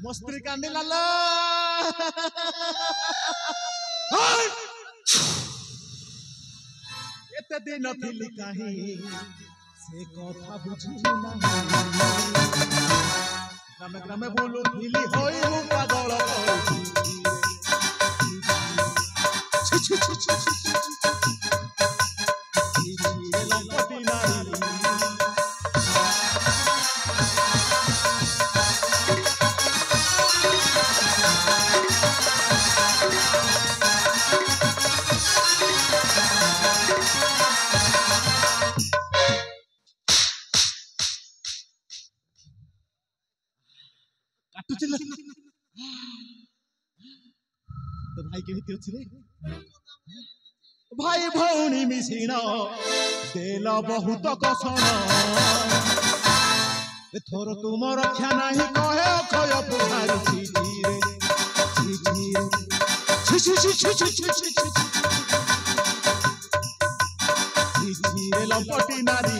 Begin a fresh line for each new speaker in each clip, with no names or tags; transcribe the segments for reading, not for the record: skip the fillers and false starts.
मस्त्री कांदी लाला एते दिन थिली काहे से कथा बुझिलु नाही ग्रामे ग्रामे बोलू थिली होई मु पागल छी छी छी तो भाई केमिति अछि रे भाई भौणी मिसिण देल बहुत कषण एथर तुम रक्षा नाही कहे अक्षय पुहार छी रे छी छी छी छी छी छी छी छी छी रे लपटी नारी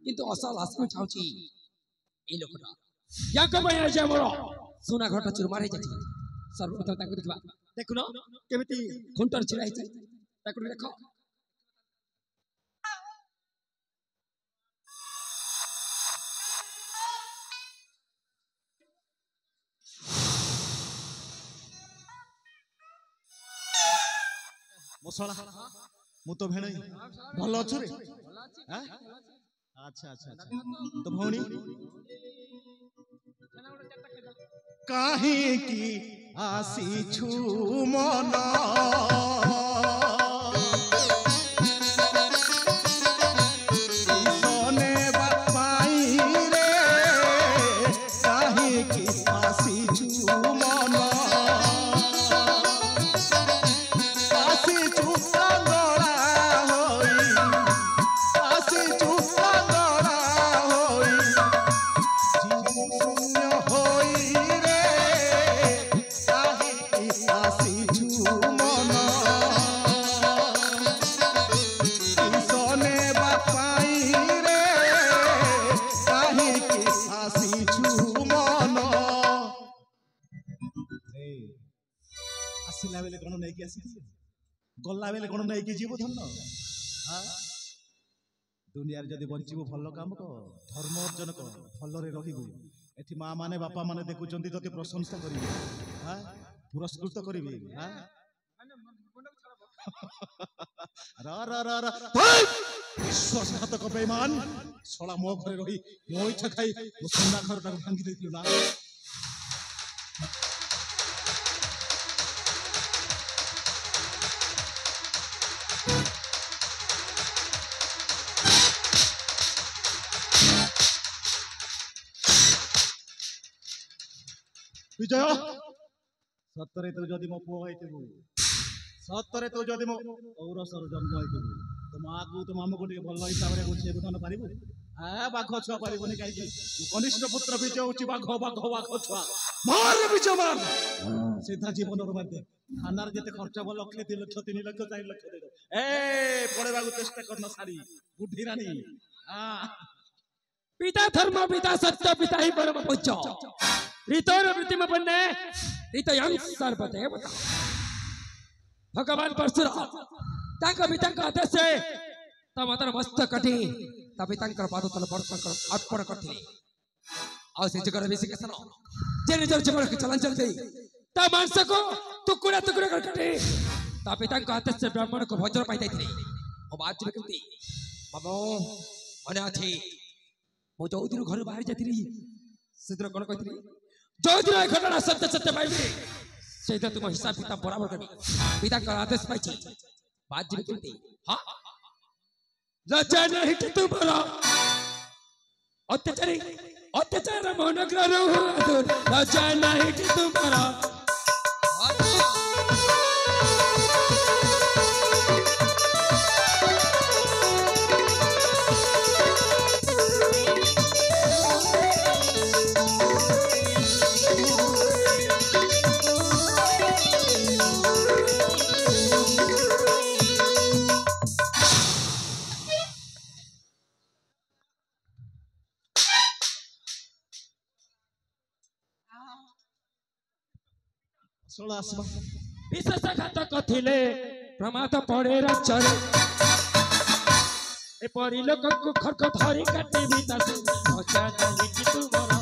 किंतु असल आसमी चाहूची ए लोकटा याक बया जे मोर सोना घट चुरमार हे जाची सर्वप्रथम ताकु देखबा देखुनो केमिति खुंटर छिड़ाई छै ताकु देखो
मसला मु तो भेणई भलो अछु रे हां अच्छा अच्छा अच्छा तो भौणी काहे की आसी छु मन सोने बापाई रे काहे की आसी छु मन आसी छु गला बेले कौन नहीं कि जीव धन दुनिया जदि बंचबू भल काम कर धर्म अर्जन कर भलरे रहिबू एथि माँ माने बापा माने देखुचंती तते प्रशंसा करिवे हां पुरस्कृत करिवे हां र र र र विश्वासघातक बेईमान सोला मो घरे रही मो इच्छा खाई मो सोना घर टाको भांगी देथिलु ना विजय सतरे तो जदि मो पुओ होइतबु सतरे तो जदि मो औरसर जन्म होइतबु तो मां को तो मामू को टिके भल हिसाब रे गुछे बुधन पारिबु आ बाघ छुआ पारिबुनी काई कि कनिष्ठ पुत्र विजय होची बाघ बाघ बाघ छुआ मार विजय मार सीधा जीवन रो मार दे थानार जते खर्च बल लक्ष 2 लक्ष 3 लक्ष 4 लक्ष दे दो ए पड़ेबा को चेष्टा करना सारी बुद्धि रानी हां
पिता धर्म पिता सत्य पिता ही परम पूज्य ऋतोर प्रतिम बन्ने ऋतयं सर्वदेव भगवान परशुराम तांका पितांका आदेश से तमतर मस्तक कटी ता पितांकर पाद तल वर्षकर अर्पण करथि आ से जगर विषिकेशन जे निजर जीवन के चलन चल गई ता मांस को टुकड़ा टुकड़ा कर कटे ता पितांका आदेश से ब्राह्मण को भोजन पाई दैथि ओ बात केमति बाबू मने अछि मो चौधरी घर बाहर जाथिली सेदर कोन कहथिली चौधरी घटना सत्य सत्य पाइबे सेदा तुम हिसाब किताब बराबर करबी पिता का आदेश पाइछि बात जीव केमति हां लज्जा नहीं कि तुम्हारा अत्याचारी अत्याचार मनग्रह हो लज्जा नहीं कि तुम्हारा
ଶଳା ଆସିବା
विश्वासघातक थिले प्रमाद पड़े राचरे एपरी लोक को खरक धरी काटी बितासे मजा नहीं कि तुमरा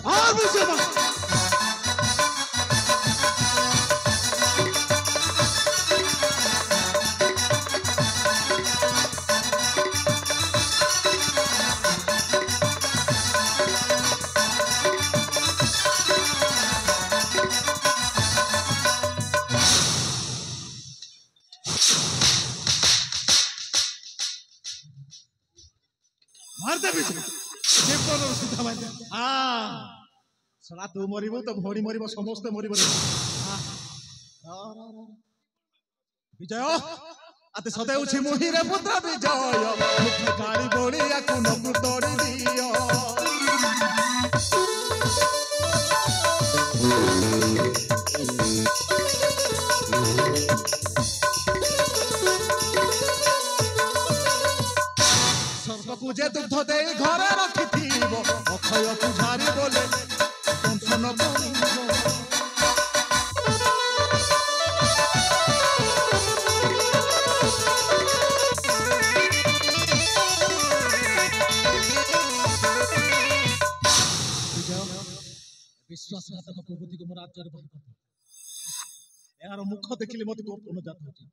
मारते पीछे जे पर सीधा मार हां सला तू मरिबो तो भोड़ी मरिबो समस्त मरिबो विजय आते सदै उछि मोहि रे पुत्र विजय गाड़ी बोलिया कुनकु तोड़ी दियो पूजे दुग्ध दे घर रखिथिबो अखय पुजारी बोले टेंशन करिबो विश्वासघातक प्रवृत्ति को मोर राज्य रे बाहर कर यार मुख देखिले मते कोन जात होची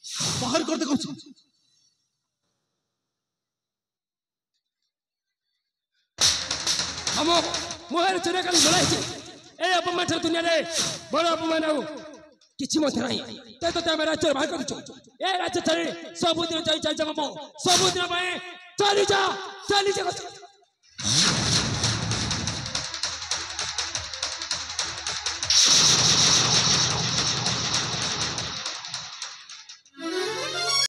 बाहर कर दे कोन
हम मोहर चुरे कल बोलाइছে ए अपमान दुनिया रे बड़ अपमान हो किछि मत नाही ते तो ते राज्य बाहर कर छु ए राज्य छाड़ी सब दिन जाई जाई जब सब दिन में चली जा